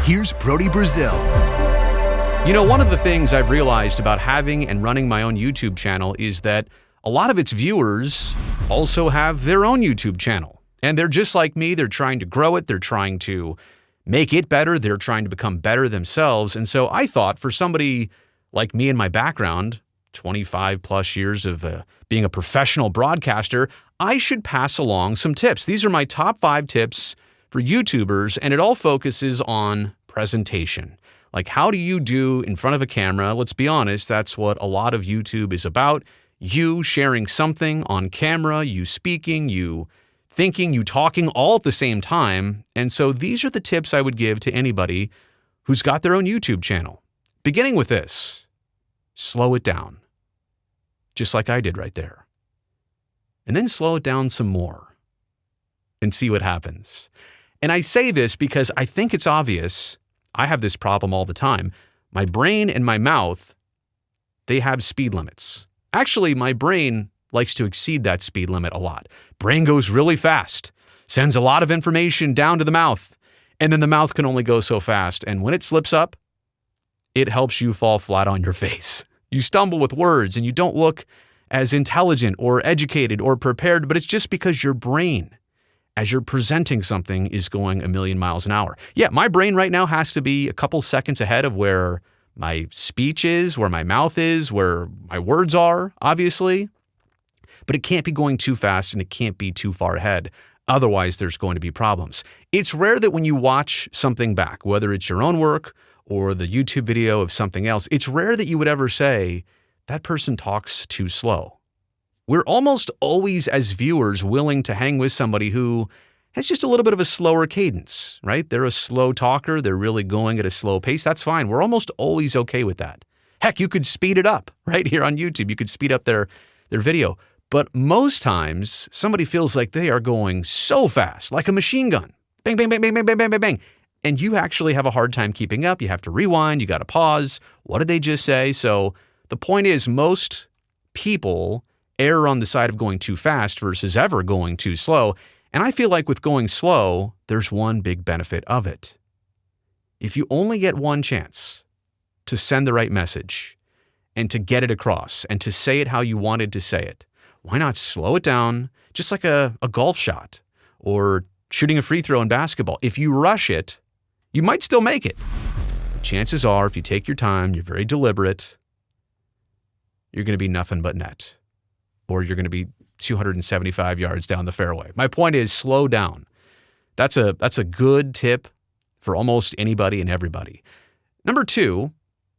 here's Brody Brazil. You know, one of the things I've realized about having and running my own YouTube channel is that a lot of its viewers also have their own YouTube channel. And they're just like me. They're trying to grow it. They're trying to make it better. They're trying to become better themselves. And so I thought for somebody like me and my background, 25 plus years of being a professional broadcaster, I should pass along some tips. These are my top 5 tips for YouTubers, and it all focuses on presentation. Like, how do you do in front of a camera? Let's be honest, that's what a lot of YouTube is about. You sharing something on camera, you speaking, you thinking, you talking all at the same time. And so these are the tips I would give to anybody who's got their own YouTube channel. Beginning with this, slow it down. Just like I did right there. And then slow it down some more and see what happens. And I say this because I think it's obvious. I have this problem all the time. My brain and my mouth, they have speed limits. Actually, my brain likes to exceed that speed limit a lot. Brain goes really fast, sends a lot of information down to the mouth, and then the mouth can only go so fast. And when it slips up, it helps you fall flat on your face. You stumble with words and you don't look as intelligent or educated or prepared, but it's just because your brain, as you're presenting something, is going a million miles an hour. Yeah, my brain right now has to be a couple seconds ahead of where my speech is, where my mouth is, where my words are, obviously. But it can't be going too fast and it can't be too far ahead. Otherwise, there's going to be problems. It's rare that when you watch something back, whether it's your own work or the YouTube video of something else, it's rare that you would ever say, that person talks too slow. We're almost always, as viewers, willing to hang with somebody who has just a little bit of a slower cadence, right? They're a slow talker. They're really going at a slow pace. That's fine. We're almost always okay with that. Heck, you could speed it up right here on YouTube. You could speed up their video. But most times, somebody feels like they are going so fast, like a machine gun. Bang, bang, bang, bang, bang, bang, bang, bang, bang. And you actually have a hard time keeping up. You have to rewind. You got to pause. What did they just say? So the point is, most people err on the side of going too fast versus ever going too slow. And I feel like with going slow, there's one big benefit of it. If you only get one chance to send the right message and to get it across and to say it how you wanted to say it, why not slow it down, just like a golf shot or shooting a free throw in basketball? If you rush it, you might still make it. But chances are, if you take your time, you're very deliberate, you're going to be nothing but net. Or you're going to be 275 yards down the fairway. My point is, slow down. That's a good tip for almost anybody and everybody. Number 2,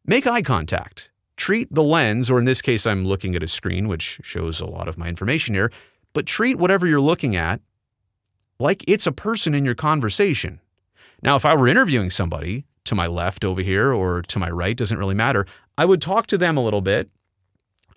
make eye contact. Treat the lens, or in this case, I'm looking at a screen, which shows a lot of my information here, but treat whatever you're looking at like it's a person in your conversation. Now, if I were interviewing somebody to my left over here or to my right, doesn't really matter, I would talk to them a little bit,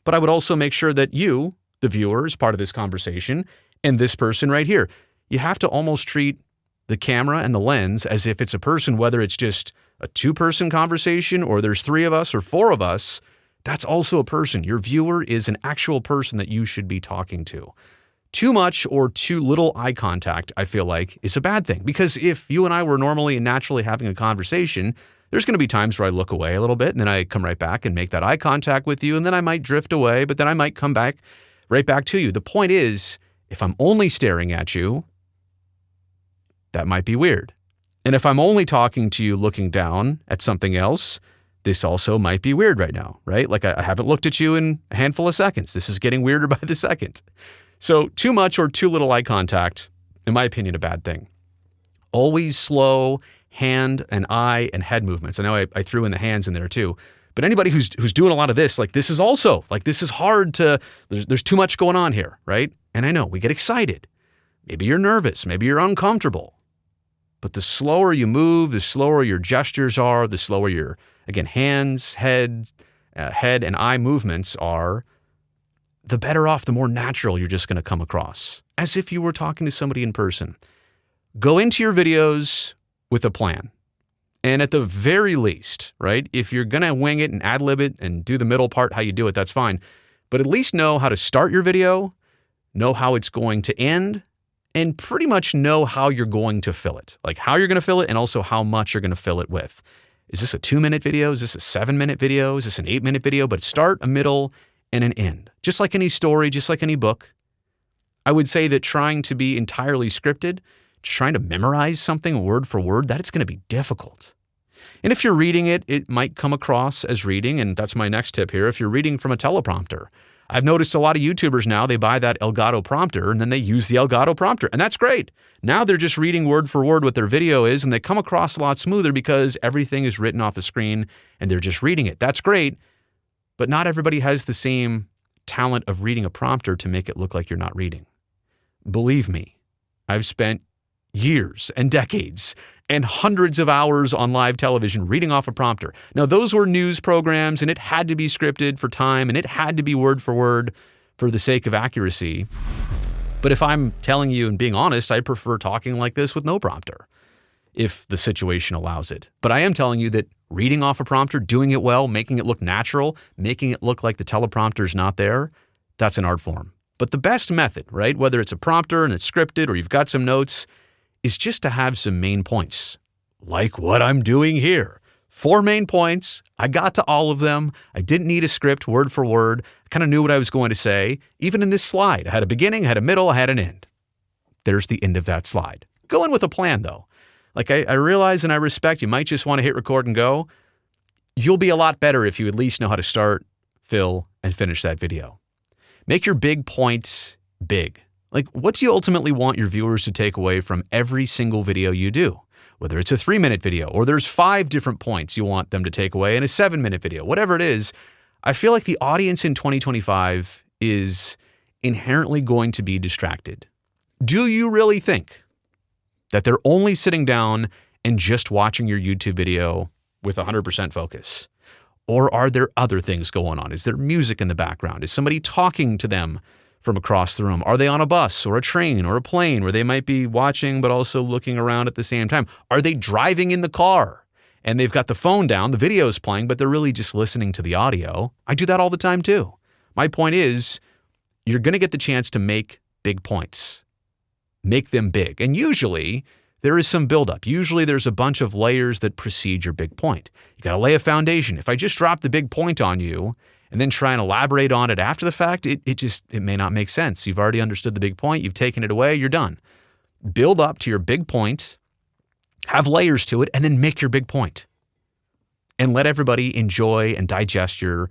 but I would also make sure that you, the viewer, is part of this conversation, and this person right here. You have to almost treat the camera and the lens as if it's a person, whether it's just a 2-person conversation or there's 3 of us or 4 of us. That's also a person. Your viewer is an actual person that you should be talking to. Too much or too little eye contact, I feel like, is a bad thing. Because if you and I were normally and naturally having a conversation, there's going to be times where I look away a little bit and then I come right back and make that eye contact with you, and then I might drift away, but then I might come back right back to you. The point is, if I'm only staring at you, that might be weird. And if I'm only talking to you looking down at something else, this also might be weird right now, right? Like I haven't looked at you in a handful of seconds. This is getting weirder by the second. So too much or too little eye contact, in my opinion, a bad thing. Always slow hand and eye and head movements. I know I threw in the hands in there too. But anybody who's doing a lot of this, like this is also, like this is hard to, there's too much going on here, right? And I know, we get excited. Maybe you're nervous, maybe you're uncomfortable. But the slower you move, the slower your gestures are, the slower your, again, hands, head and eye movements are, the better off, the more natural you're just going to come across, as if you were talking to somebody in person. Go into your videos with a plan. And at the very least, right, if you're going to wing it and ad-lib it and do the middle part how you do it, that's fine. But at least know how to start your video, know how it's going to end, and pretty much know how you're going to fill it. Like how you're going to fill it and also how much you're going to fill it with. Is this a 2-minute video? Is this a 7-minute video? Is this an 8-minute video? But start, a middle, and an end. Just like any story, just like any book. I would say that trying to be entirely scripted, trying to memorize something word for word, that it's going to be difficult. And if you're reading it, it might come across as reading, and that's my next tip here. If you're reading from a teleprompter, I've noticed a lot of YouTubers now, they buy that Elgato prompter and then they use the Elgato prompter, and that's great. Now they're just reading word for word what their video is, and they come across a lot smoother because everything is written off a screen and they're just reading it. That's great, but not everybody has the same talent of reading a prompter to make it look like you're not reading. Believe me, I've spent years and decades and hundreds of hours on live television reading off a prompter. Now, those were news programs, and it had to be scripted for time, and it had to be word for word for the sake of accuracy. But if I'm telling you and being honest, I prefer talking like this with no prompter, if the situation allows it. But I am telling you that reading off a prompter, doing it well, making it look natural, making it look like the teleprompter's not there, that's an art form. But the best method, right, whether it's a prompter and it's scripted or you've got some notes, is just to have some main points, like what I'm doing here. 4 main points. I got to all of them. I didn't need a script word for word. I kind of knew what I was going to say. Even in this slide, I had a beginning, I had a middle, I had an end. There's the end of that slide. Go in with a plan, though. Like I realize and I respect you might just want to hit record and go. You'll be a lot better if you at least know how to start, fill, and finish that video. Make your big points big. Like, what do you ultimately want your viewers to take away from every single video you do? Whether it's a 3-minute video or there's 5 different points you want them to take away in a 7-minute video, whatever it is, I feel like the audience in 2025 is inherently going to be distracted. Do you really think that they're only sitting down and just watching your YouTube video with 100% focus? Or are there other things going on? Is there music in the background? Is somebody talking to them from across the room? Are they on a bus or a train or a plane where they might be watching but also looking around at the same time? Are they driving in the car and they've got the phone down, the video's playing, but they're really just listening to the audio? I do that all the time too. My point is, you're going to get the chance to make big points. Make them big. And usually there is some buildup. Usually there's a bunch of layers that precede your big point. You got to lay a foundation. If I just drop the big point on you and then try and elaborate on it after the fact, it may not make sense. You've already understood the big point. You've taken it away. You're done. Build up to your big point, have layers to it, and then make your big point. And let everybody enjoy and digest your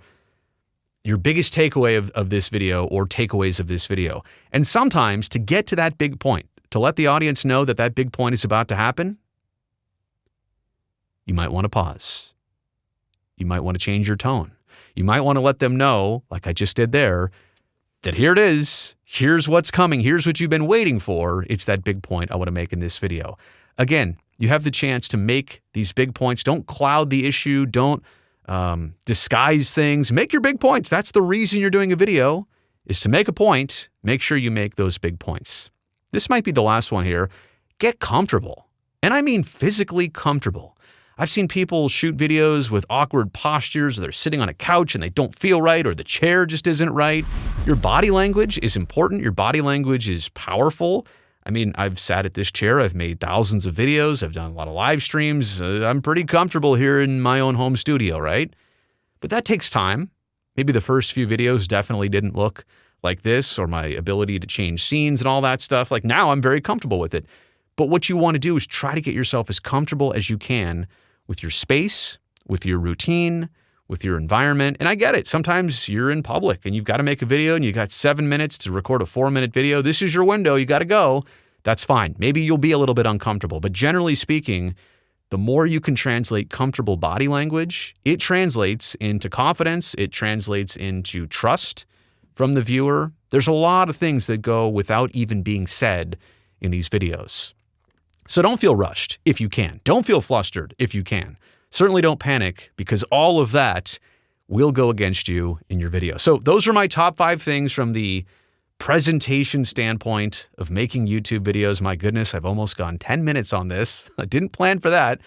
biggest takeaway of this video or takeaways of this video. And sometimes to get to that big point, to let the audience know that that big point is about to happen, you might want to pause. You might want to change your tone. You might want to let them know, like I just did there, that here it is. Here's what's coming. Here's what you've been waiting for. It's that big point I want to make in this video. Again, you have the chance to make these big points. Don't cloud the issue. Don't disguise things. Make your big points. That's the reason you're doing a video, is to make a point. Make sure you make those big points. This might be the last one here. Get comfortable. And I mean physically comfortable. I've seen people shoot videos with awkward postures, or they're sitting on a couch and they don't feel right, or the chair just isn't right. Your body language is important. Your body language is powerful. I mean, I've sat at this chair. I've made thousands of videos. I've done a lot of live streams. I'm pretty comfortable here in my own home studio, right? But that takes time. Maybe the first few videos definitely didn't look like this, or my ability to change scenes and all that stuff. Like now I'm very comfortable with it. But what you want to do is try to get yourself as comfortable as you can with your space, with your routine, with your environment. And I get it. Sometimes you're in public and you've got to make a video and you got 7 minutes to record a 4-minute video. This is your window. You got to go. That's fine. Maybe you'll be a little bit uncomfortable. But generally speaking, the more you can translate comfortable body language, it translates into confidence. It translates into trust from the viewer. There's a lot of things that go without even being said in these videos. So don't feel rushed if you can. Don't feel flustered if you can. Certainly don't panic, because all of that will go against you in your video. So those are my top 5 things from the presentation standpoint of making YouTube videos. My goodness, I've almost gone 10 minutes on this. I didn't plan for that,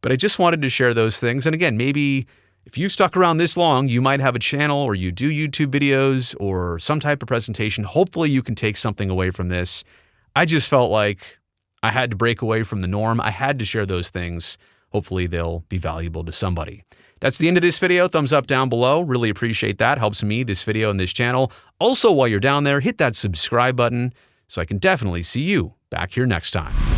but I just wanted to share those things. And again, maybe if you've stuck around this long, you might have a channel or you do YouTube videos or some type of presentation. Hopefully you can take something away from this. I just felt like I had to break away from the norm. I had to share those things. Hopefully they'll be valuable to somebody. That's the end of this video. Thumbs up down below. Really appreciate that. Helps me, this video, and this channel. Also, while you're down there, hit that subscribe button so I can definitely see you back here next time.